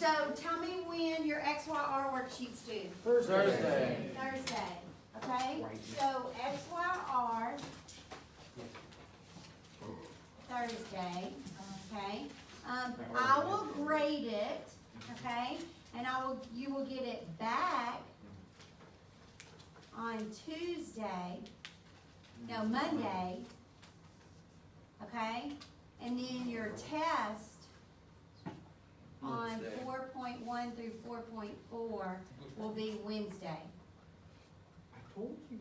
So tell me when your XYR worksheets due. Thursday. Thursday, okay? So XYR, Thursday, okay? I will grade it, okay? And you will get it back on Monday, okay? And then your test on 4.1 through 4.4 will be Wednesday. I told you,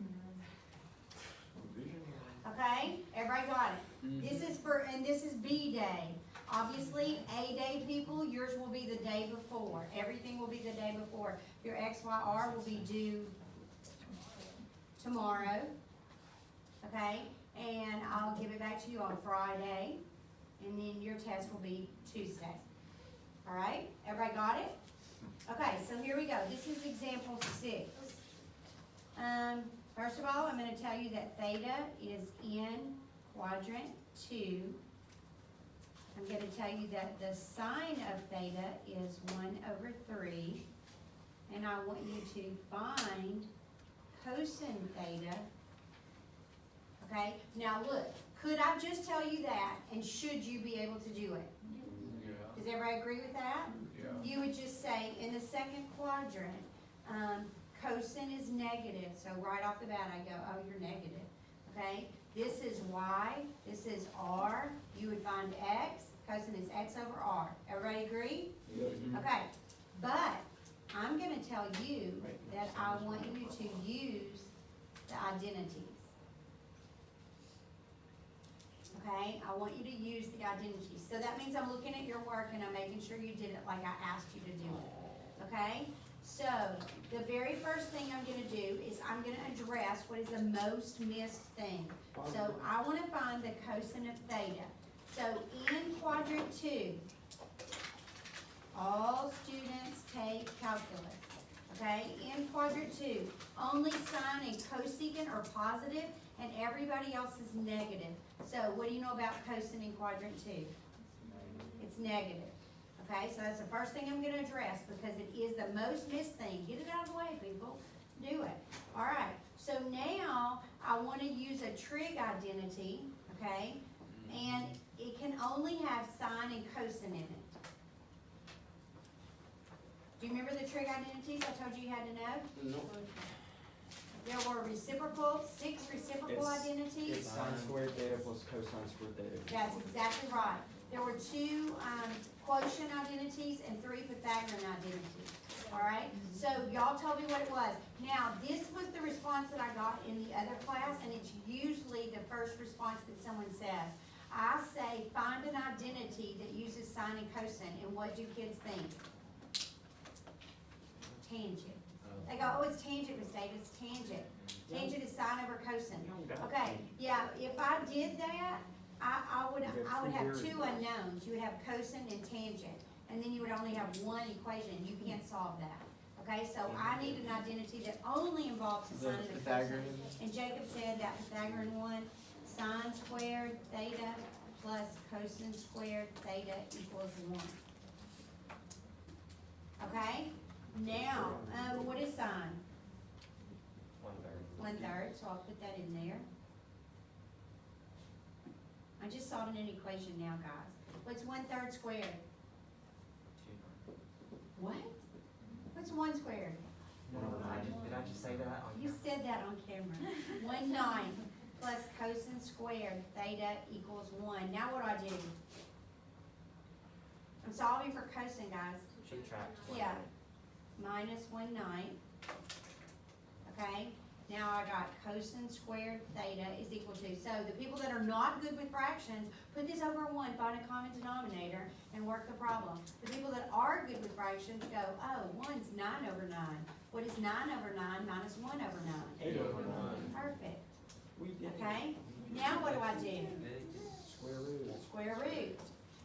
Okay, everybody got it? This is B day. Obviously, A day people, yours will be the day before. Everything will be the day before. Your XYR will be due tomorrow. Okay, and I'll give it back to you on Friday. And then your test will be Tuesday. All right, everybody got it? Okay, so here we go. This is example 6. First of all, I'm going to tell you that theta is in quadrant 2. I'm going to tell you that the sine of theta is 1/3. And I want you to find cosine theta. Okay, now look, could I just tell you that, and should you be able to do it? Does everybody agree with that? Yeah. You would just say, in the second quadrant, cosine is negative, so right off the bat I go, oh, you're negative, okay? This is y, this is r, you would find x, cosine is x over r. Everybody agree? Yeah. Okay, but I'm gonna tell you that I want you to use the identities. Okay, I want you to use the identities. So that means I'm looking at your work and I'm making sure you did it like I asked you to do it. Okay? So the very first thing I'm going to do is I'm going to address what is the most missed thing. So I want to find the cosine of theta. So in quadrant 2, all students take calculus. Okay? In quadrant 2, only sine and cosecant are positive and everybody else is negative. So what do you know about cosine in quadrant 2? It's negative. Okay, so that's the first thing I'm going to address because it is the most missed thing. Get it out of the way, people. Do it. All right, so now I want to use a trig identity, okay? And it can only have sine and cosine in it. Do you remember the trig identities I told you you had to know? No. There were reciprocal, 6 reciprocal identities. It's sine squared theta plus cosine squared theta. That's exactly right. There were 2 quotient identities and 3 Pythagorean identities. All right? So y'all told me what it was. Now, this was the response that I got in the other class, and it's usually the first response that someone says. I say, find an identity that uses sine and cosine, and what do kids think? Tangent. They go, oh, it's tangent, Miss Davis, it's tangent. Tangent is sine over cosine. Okay, yeah, if I did that, I would have 2 unknowns. You would have cosine and tangent, and then you would only have 1 equation. You can't solve that. Okay, so I need an identity that only involves the sine and the cosine. And Jacob said that Pythagorean one, sine squared theta plus cosine squared theta equals 1. Okay? Now, what is sine? 1/3. 1/3, so I'll put that in there. I just solved an equation now, guys. What's 1/3 squared? 2. What? What's 1 squared? No, did I just say that? You said that on camera. 1/9 plus cosine squared theta equals 1. Now what do I do? I'm solving for cosine, guys. Subtract. Yeah. Minus 1/9. Okay? Now I got cosine squared theta is equal to, so the people that are not good with fractions, put this over 1, find a common denominator, and work the problem. The people that are good with fractions go, oh, 1's 9 over 9. What is 9 over 9 minus 1 over 9? 8 over 9. Perfect. We did it. Okay? Now what do I do? Square root. Square root.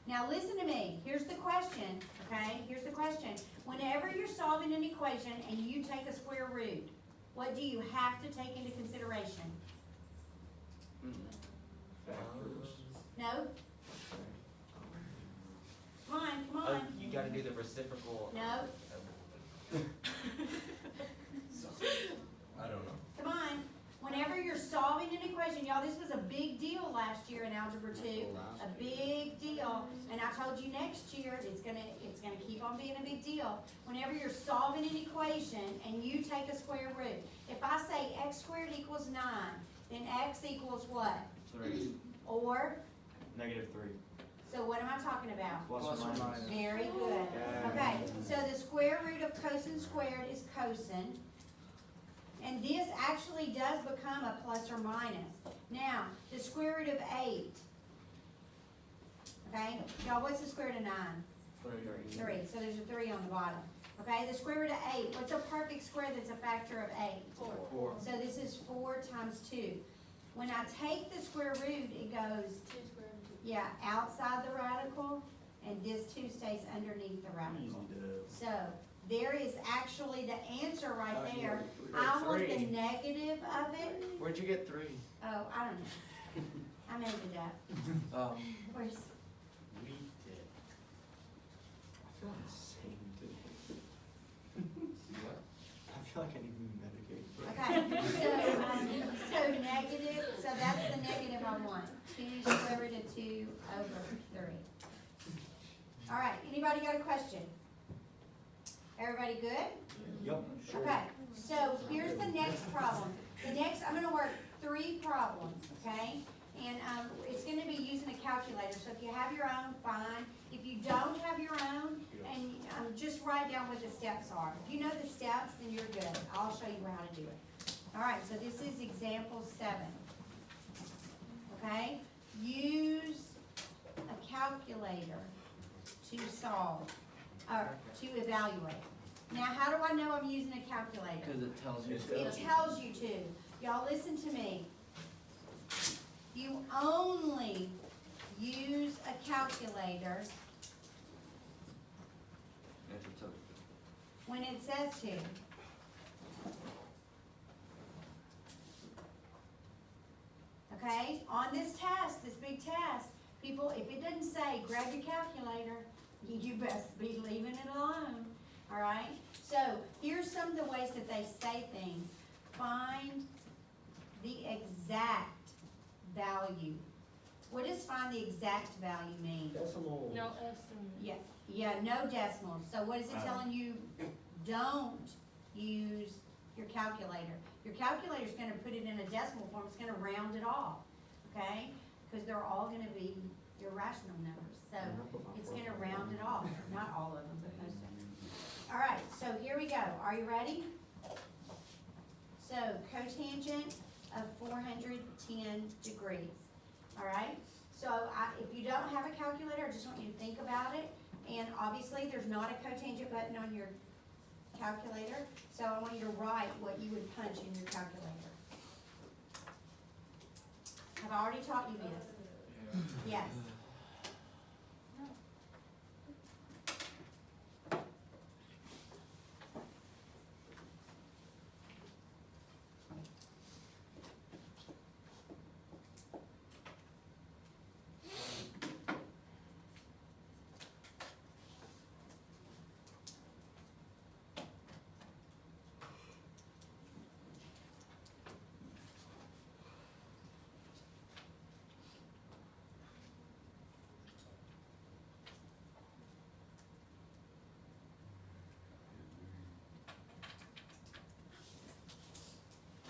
Now listen to me. Here's the question, okay? Here's the question. Whenever you're solving an equation and you take a square root, what do you have to take into consideration? Factors. No? Come on, come on. You gotta wanna do the reciprocal. No, I don't know. come on. Whenever you're solving an equation, y'all, this was a big deal last year in Algebra 2, a big deal. And I told you next year, it's gonna keep on being a big deal. Whenever you're solving an equation and you take a square root, if I say x squared equals 9, then x equals what? 3. Or, -3. so what am I talking about? Plus or minus. Very good. Okay, so the square root of cosine squared is cosine. And this actually does become a plus or minus. Now, the square root of 8. Okay, y'all, what's the square root of 9? 3. So there's a 3 on the bottom. Okay, the square root of 8. What's a perfect square that's a factor of 8? 4. So this is 4 times 2. When I take the square root, it goes, yeah, outside the radical, and this 2 stays underneath the radical. So there is actually the answer right there. I want the negative of it. Where'd you get 3? Oh, I don't know. I made it up. Where's, We did. I feel insane today. I feel like I need to be medicated. okay, so negative, so that's the negative I want. 2 square root of 2 over 3. All right, anybody got a question? Everybody good? Yep. Okay, so here's the next problem. The next, I'm gonna work 3 problems, okay? And, it's gonna be using a calculator, so if you have your own, fine. If you don't have your own, and, just write down what the steps are. If you know the steps, then you're good. I'll show you how to do it. All right, so this is example 7. Okay? Use a calculator to solve, or to evaluate. Now, how do I know I'm using a calculator? Because it tells you. It tells you to. Y'all listen to me. You only use a calculator when it says to. Okay? On this test, this big test, people, if it doesn't say grab your calculator, you best be leaving it alone. All right? So here's some of the ways that they say things. Find the exact value. What does find the exact value mean? Decimal. No estimate. Yeah, no decimals. So what is it telling you? Don't use your calculator. Your calculator's gonna put it in a decimal form. It's gonna round it off, okay? Because they're all gonna be irrational numbers. So it's gonna round it off. Not all of them, but most of them. All right, so here we go. Are you ready? So cotangent of 410 degrees. All right? So if you don't have a calculator, I just want you to think about it. And obviously, there's not a cotangent button on your calculator. So I want you to write what you would punch in your calculator. Have I already taught you this? Yes.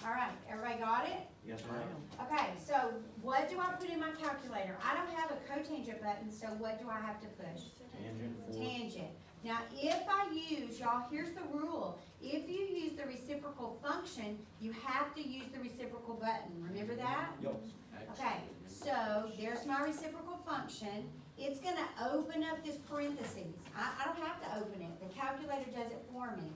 All right, everybody got it? Yes, ma'am. Okay, so what do I put in my calculator? I don't have a cotangent button, so what do I have to push? Tangent 4. Tangent. Now, if I use, y'all, here's the rule. If you use the reciprocal function, you have to use the reciprocal button. Remember that? Yep. Okay, so there's my reciprocal function. It's gonna open up this parentheses. I don't have to open it. The calculator does it for me,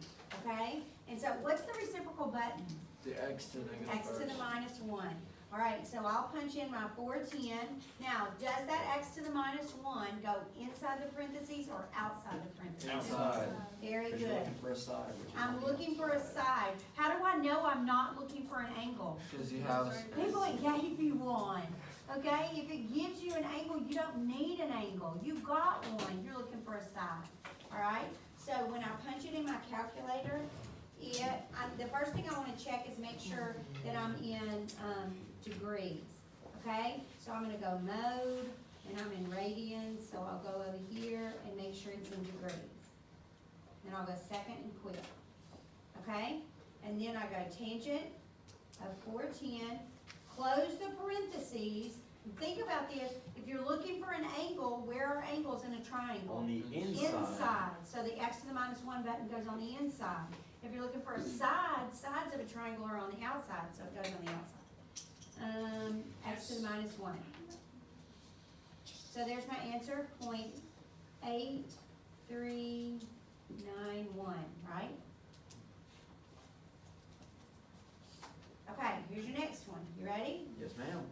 okay? And so what's the reciprocal button? The x to the negative X to the first. minus 1. All right, so I'll punch in my 410. Now, does that x to the minus 1 go inside the parentheses or outside the parentheses? Outside. Very Because you're good. looking for a side. which is I'm on the looking for a side. How do I know I'm not looking for an angle? Because you have. People, it gave you one. Okay, if it gives you an angle, you don't need an angle. You got one. You're looking for a side. All calculator, the first thing I wanna check is make sure that I'm in, degrees, okay? So I'm gonna go mode, and I'm in radians, so I'll go over here and make sure it's in degrees. Then I'll go second and quit, okay? And then I go tangent of 410, close the parentheses. And think about this, if you're looking for an angle, where are angles in a triangle? On the inside. Inside, so the x to the -1 button goes on the inside. If you're looking for a sides of a triangle are on the outside, so it goes on the outside. X to the -1. So there's my answer, 0.8391, right? Okay, here's your next one, you ready? Yes, ma'am.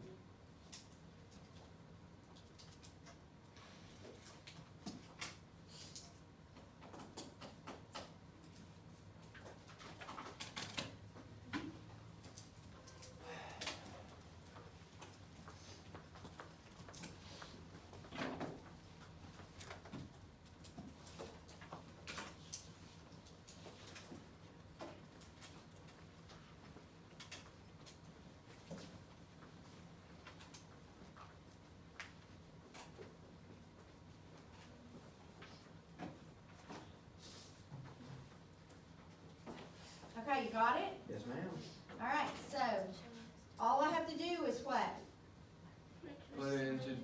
Okay, you got it? Yes, ma'am. Alright, so, all I have to do is what? Put it into,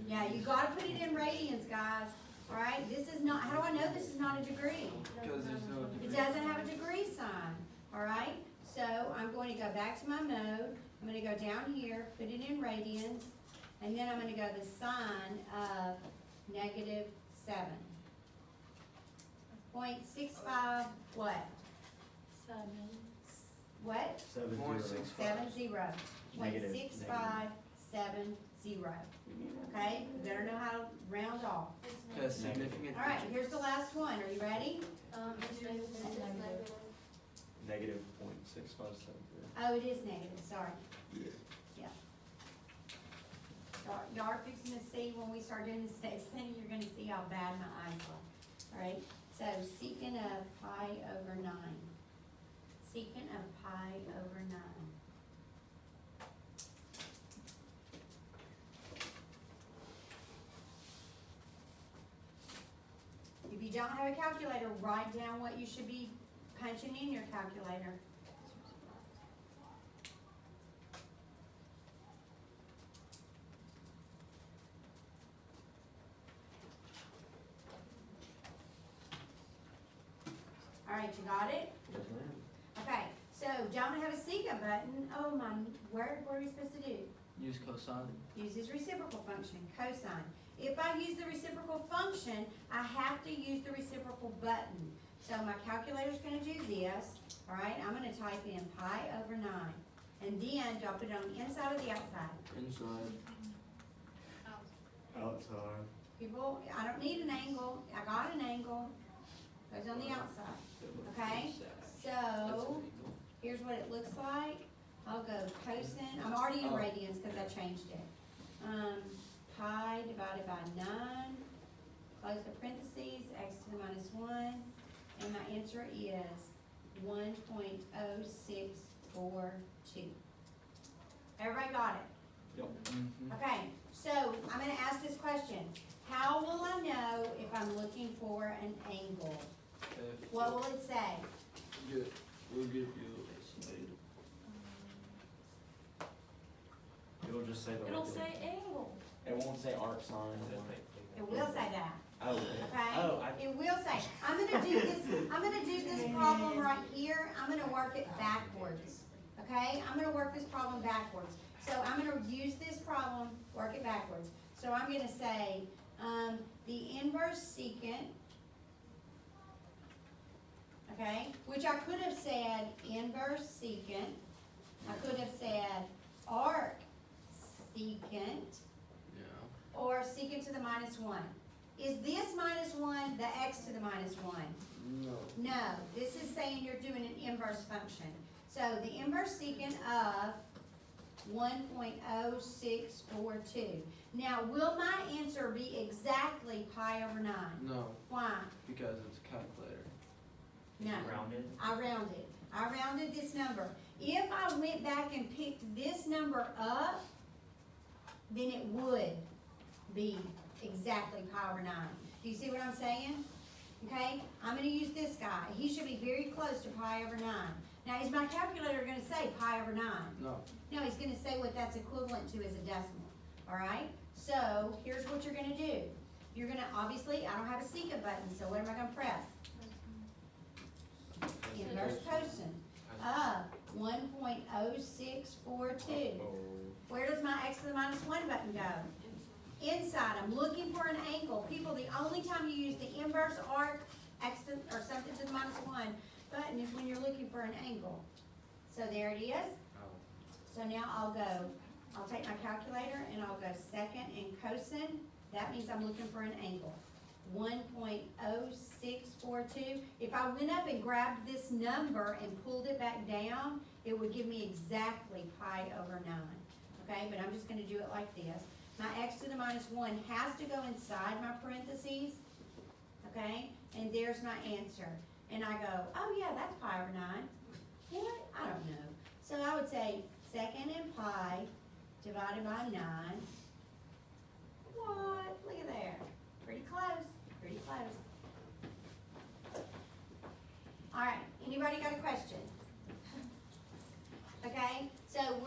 Yeah, you gotta put it in radians, guys. Alright, this is not, how do I know this is not a degree? because there's no It degree. doesn't have a degree sign, alright? So I'm going to go back to my mode, I'm gonna go down here, put it in radians, and then I'm gonna go the sine of -7. 0.65, what? What? 7 Point 0. 6. 70. Negative. 0.6570. Okay, you better know how to round off. Has significant. Alright, digits. here's the last one, are you ready? Negative 0.6570. Oh, it is negative, sorry. Yeah. Y'all are fixing to see when we start doing this next thing, you're gonna see how bad my eyes are. Alright, so secant of pi over 9. Secant of pi over 9. If you don't have a calculator, write down what you should be punching in your calculator. Alright, you got it? Yes, ma'am. Okay, so don't have a secant button. Oh my, what are we supposed to do? Use cosine. Use this reciprocal function, cosine. If I use the reciprocal function, I have to use the reciprocal button. So my calculator's gonna do this, alright? I'm gonna type in pi over 9. And then, do I put it on the inside or the outside? Inside. Outside. People, I don't need an angle. I got an angle. Goes on the outside. Okay, so here's what it looks like. I'll go cosine, I'm already in radians because I changed it. Pi divided by 9, close the parentheses, x to the -1, and my answer is 1.0642. Everybody got it? Yep. Mm-hmm. Okay, so I'm gonna ask this question. How will I know if I'm looking for an angle? What will it say? We'll give you estimated. It'll just say the It'll regular- say angle. It won't say arc sine. It will say that, Oh, okay? oh, It will say, I'm gonna do this problem right here, I'm gonna work it backwards, okay? I'm gonna work this problem backwards. So I'm gonna use this problem, work it backwards. So I'm gonna say, the inverse secant, okay? Which I could have said inverse secant, I could have said arc secant, Yeah. or secant to the -1. Is this -1 the x to the -1? No. No, this is saying you're doing an inverse function. So the inverse secant of 1.0642. Now, will my answer be exactly pi over 9? No, Why? because it's a calculator. No. Rounded? I rounded this number. If I went back and picked this number up, then it would be exactly pi over 9. Do you see what I'm saying? Okay, I'm gonna use this guy. He should be very close to pi over 9. Now, is my calculator gonna say pi over 9? No. No, he's gonna say what that's equivalent to as a decimal, all right? So, here's what you're gonna do. You're gonna, obviously, I don't have a secant button, so what am I gonna press? Inverse cosine of 1.0642. Where does my x to the minus 1 button go? Inside. I'm looking for an angle. People, the only time you use the inverse arc x to, or something to the minus 1 button is when you're looking for an angle. So there it is. So now I'll take my calculator and I'll go second and cosine. That means I'm looking for an angle. 1.0642. If I went up and grabbed this number and pulled it back down, it would give me exactly pi over 9. Okay, but I'm just gonna do it like this. My x to the minus 1 has to go inside my parentheses. Okay, and there's my answer. And I go, oh yeah, that's pi over 9. What? I don't know. So I would say second and pi divided by 9. What? Look at there. Pretty close. Pretty close. All right. Anybody got a question? Okay. So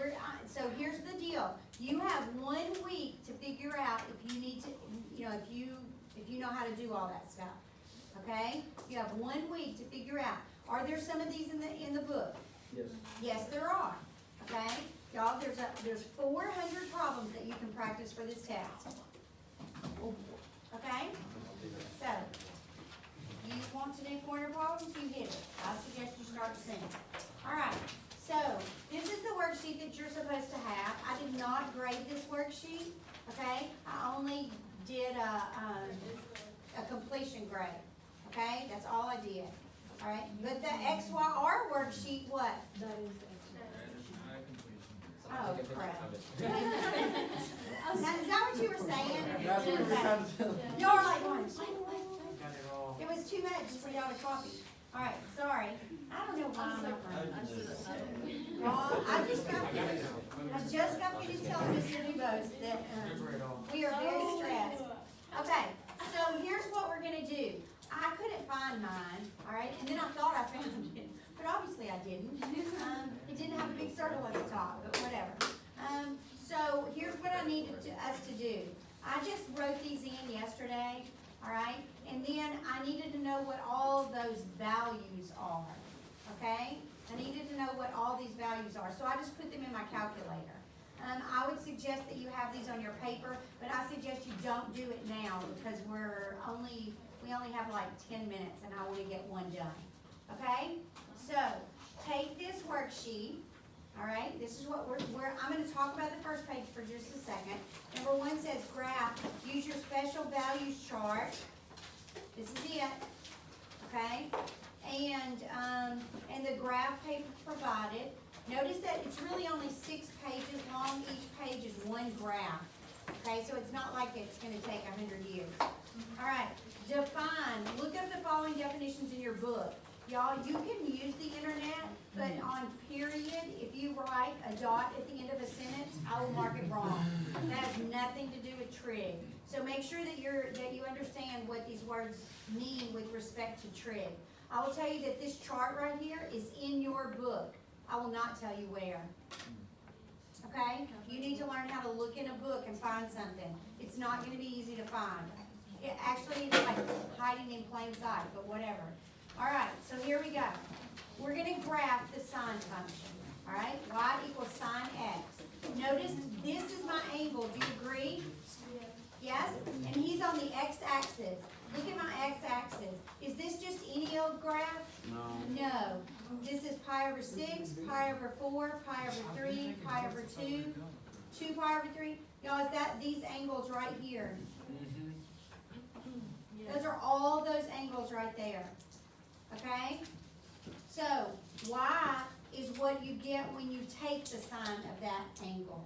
here's the deal. You have 1 week to figure out if you need to, if you know how to do all that stuff. Okay. You have 1 week to figure out. Are there some of these in the book? Yes. Yes, there are. Okay. Y'all, there's 400 problems that you can practice for this test. Okay? So, you want to do 400 problems? You hit it. I suggest you start soon. Alright, so this is the worksheet that you're supposed to have. I did not grade this worksheet, okay? I only did a completion grade, okay? That's all I did. Alright, but the XYR worksheet, what? That is Oh, crap. Is that what you were saying? That's what we Okay. had to. Y'all are like going, Got it all. it was too much for y'all to copy. Alright, sorry. I don't know why I'm not running. Well, I just got finished telling Mr. Dubose that, we are very stressed. Okay, so here's what we're gonna do. I couldn't find mine, alright, and then I thought I found it, but obviously I didn't. It didn't have a big circle at the top, but whatever. So here's what I needed us to do. I just wrote these in yesterday, alright, and then I needed to know what all those values are, okay? I needed to know what all these values are, so I just put them in my calculator. I would suggest that you have these on your paper, but I suggest you don't do it now because we only have like 10 minutes and I want to get one done. Okay? So, take this worksheet, all right? This is what I'm going to talk about the first page for just a second. Number 1 says graph. Use your special values chart. This is it. Okay? And the graph paper provided. Notice that it's really only 6 pages long. Each page is one graph. Okay, so it's not like it's going to take 100 years. All right, define. Look up the following definitions in your book. Y'all, you can use the internet, but on period, if you write a dot at the end of a sentence, I will mark it wrong. That has nothing to do with trig. So make sure that you understand what these words mean with respect to trig. I will tell you that this chart right here is in your book. I will not tell you where. Okay? You need to learn how to look in a book and find something. It's not going to be easy to find. Actually, it's like hiding in plain sight, but whatever. All right, so here we go. We're going to graph the sine function. All right? Y equals sine x. Notice this is my angle. Do you agree? Yes? And he's on the x-axis. Look at my x-axis. Is this just any old graph? No. No. This is pi over 6, pi over 4, pi over 3, pi over 2, 2 pi over 3. Y'all, is that these angles right here? Those are all those angles right there. Okay? So, y is what you get when you take the sine of that angle.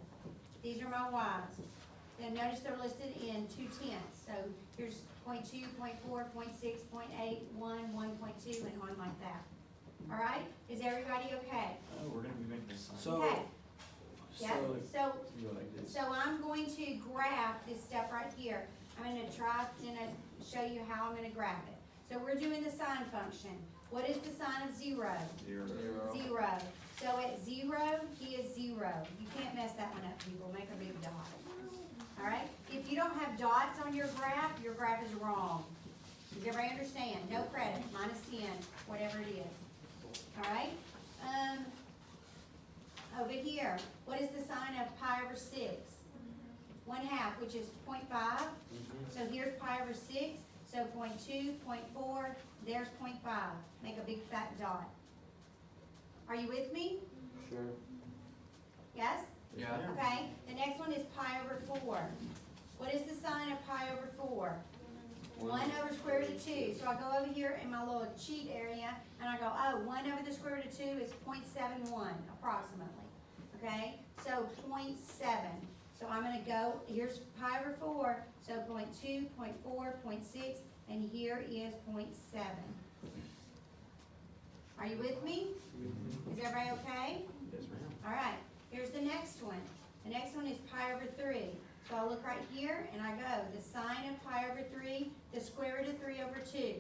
These are my y's. Then notice they're listed in 2/10. So here's 0.2, 0.4, 0.6, 0.8, 1, 1.2, and on like that. All right, is everybody okay? Oh, we're gonna be making a sign. So- Okay, yes, so, You go like this. so I'm going to graph this stuff right here. I'm gonna show you how I'm gonna graph it. So we're doing the sine function. What is the sine of 0? 0. 0. So at 0, he is 0. You can't mess that one up, people. Make a big dot. All right? If you don't have dots on your graph is wrong. Does everybody understand? No credit, -10, whatever it is. All right? Over here, what is the sine of pi over 6? 1/2, which is 0.5. So here's pi over 6. So 0.2, 0.4, there's 0.5. Make a big fat dot. Are you with me? Sure. Yes? Yeah. Okay, the next one is pi over 4. What is the sine of pi over 4? 1 over square root of 2. So I go over here in my little cheat area and I go, oh, 1 over the square root of 2 is 0.71 approximately. Okay, so 0.7. So I'm going to go, here's pi over 4, so 0.2, 0.4, 0.6, and here is 0.7. Are you with me? Is everybody okay? Yes, ma'am. All right, here's the next one. The next one is pi over 3. So I'll look right here and I go, the sine of pi over 3, the square root of 3 over 2.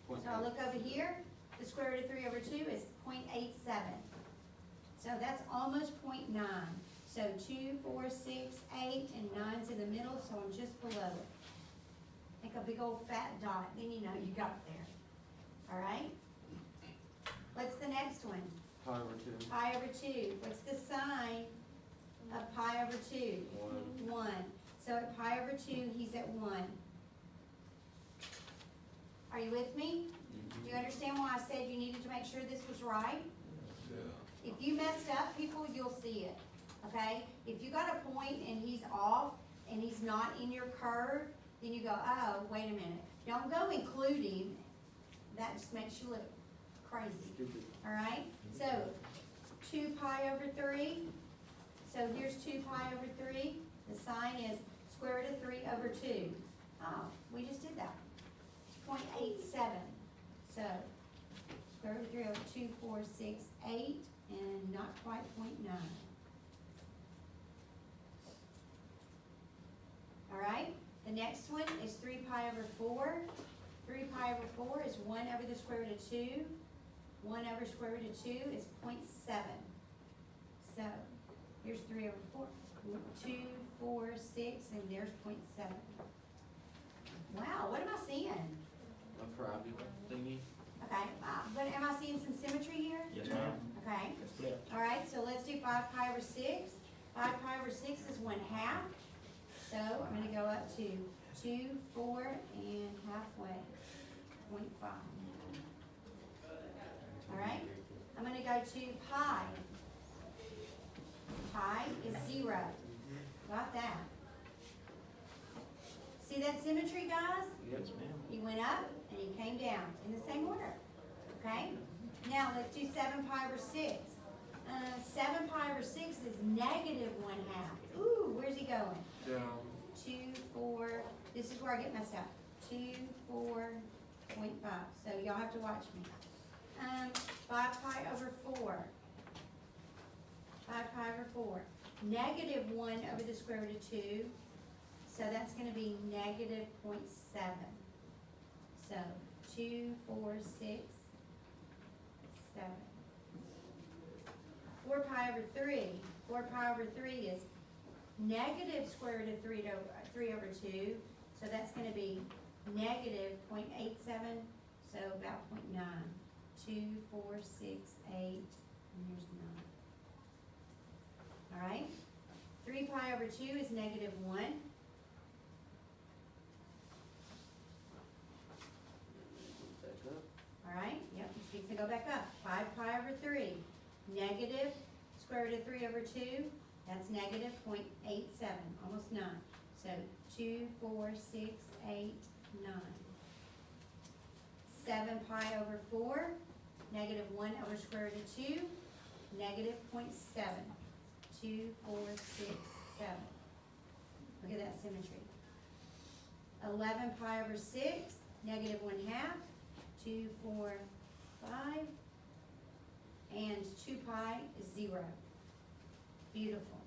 So I'll look over here, the square root of 3 over 2 is 0.87. So that's almost 0.9. So 2, 4, 6, 8, and 9's in the middle, so I'm just below it. Make a big old fat dot, then you know you got there. All right? What's the next one? Pi over 2. Pi over 2. What's the sine of pi over 2? 1. So at pi over 2, he's at 1. Are you with me? Do you understand why I said you needed to make sure this was right? Yeah. If you messed up, people, you'll see it. Okay? If you got a point and he's off and he's not in your curve, then you go, oh, wait a minute. Don't go include him. That just makes you look crazy. Stupid. All right? So 2 pi over 3. So here's 2 pi over 3. The sine is square root of 3 over 2. Oh, we just did that. 0.87. So square root of 3 over 2, 4, 6, 8, and not quite 0.9. All right? The next one is 3 pi over 4. 3 pi over 4 is 1 over the square root of 2. 1 over square root of 2 is 0.7. So here's 3 over 4. 2, 4, 6, and there's 0.7. Wow, what am I seeing? A parabola thingy. Okay, but am I seeing some symmetry here? Yes, ma'am. Okay, Let's flip. all right, so let's do 5 pi over 6. 5 pi over 6 is 1/2. So I'm gonna go up to 2, 4, and halfway, 0.5. All right, I'm gonna go to pi. Pi is 0. Got that. See that symmetry, guys? Yes, ma'am. He went up and he came down in the same order. Okay? Now let's do 7 pi over 6. 7 pi over 6 is negative 1/2. Ooh, where's he going? Down. 2, 4. This is where I get messed up. 2, 4.5. So y'all have to watch me. 5 pi over 4. 5 pi over 4. Negative 1 over the square root of 2. So that's going to be negative 0.7. So 2, 4, 6, 7. 4 pi over 3. 4 pi over 3 is negative square root of 3 over 2. So that's going to be negative 0.87. So about 0.9. 2, 4, 6, 8, and here's 9. All right? 3 pi over 2 is negative 1. Back up. All right? Yep, it's fixing to go back up. 5 pi over 3. Negative square root of 3 over 2. That's negative 0.87, almost 9. So 2, 4, 6, 8, 9. 7 pi over 4. Negative 1 over square root of 2. Negative 0.7. 2, 4, 6, 7. Look at that symmetry. 11 pi over 6, negative 1/2, 2, 4, 5, and 2 pi is 0. Beautiful.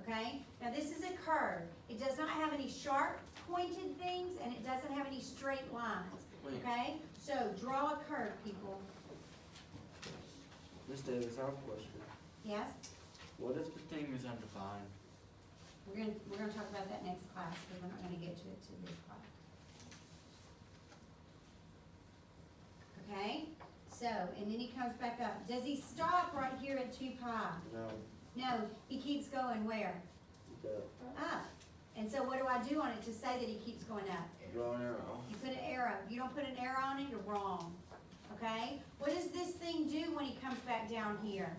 Okay? Now this is a curve. It does not have any sharp pointed things, and it doesn't have any straight lines. Wait. Okay? So draw a curve, people. Miss Davis, I have a question. Yes? What if the thing is undefined? We're gonna talk about that next class, because we're not gonna get to it to this class. Okay? So, and then he comes back up. Does he stop right here at 2 pi? No. No, he keeps going where? Up. And so what do I do on it to say that he keeps going up? Draw an arrow. You put an arrow. If you don't put an arrow on it, you're wrong. Okay? What does this thing do when he comes back down here?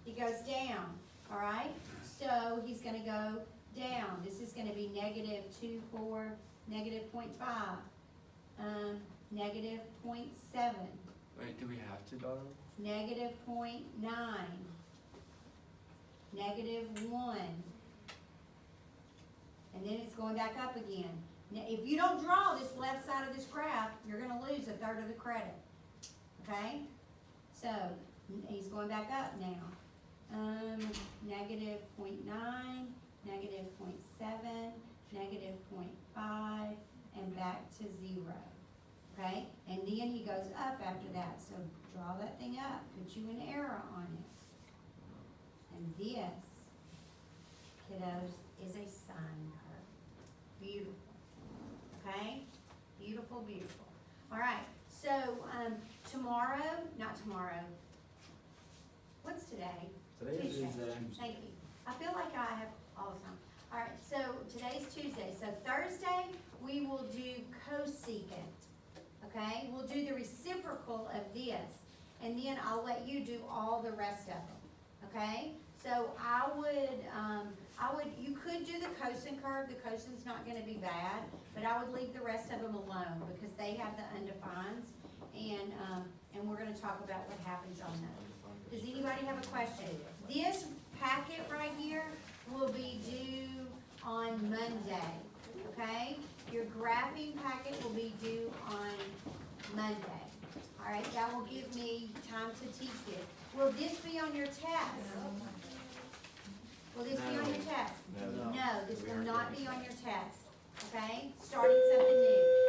He goes down. Alright? So he's gonna go down. This is gonna be negative 2, 4, negative 0.5, negative 0.7, Wait, do we have to go? negative 0.9, negative 1. And then it's going back up again. Now, if you don't draw this left side of this graph, you're gonna lose a third of the credit. Okay? So, he's going back up now. Negative 0.9, negative 0.7, negative 0.5, and back to 0. Okay? And then he goes up after that. So draw that thing up. Put you an arrow on it. And this, kiddos, is a sine curve. Beautiful. Okay? Beautiful, beautiful. All right. So not tomorrow. What's today? Today is Tuesday. Thank you. I feel like I have all the time. All right, so today's Tuesday. So Thursday, we will do cosecant. Okay? We'll do the reciprocal of this. And then I'll let you do all the rest of them. Okay? So you could do the cosine curve. The cosine's not gonna be bad, but I would leave the rest of them alone because they have the undefines. And we're gonna talk about what happens on those. Does anybody have a question? This packet right here will be due on Monday, okay? Your graphing packet will be due on Monday. All right, that will give me time to teach this. Will this be on your test? Will this be on your test? No. No, this will not be on your test, okay? Starting something new.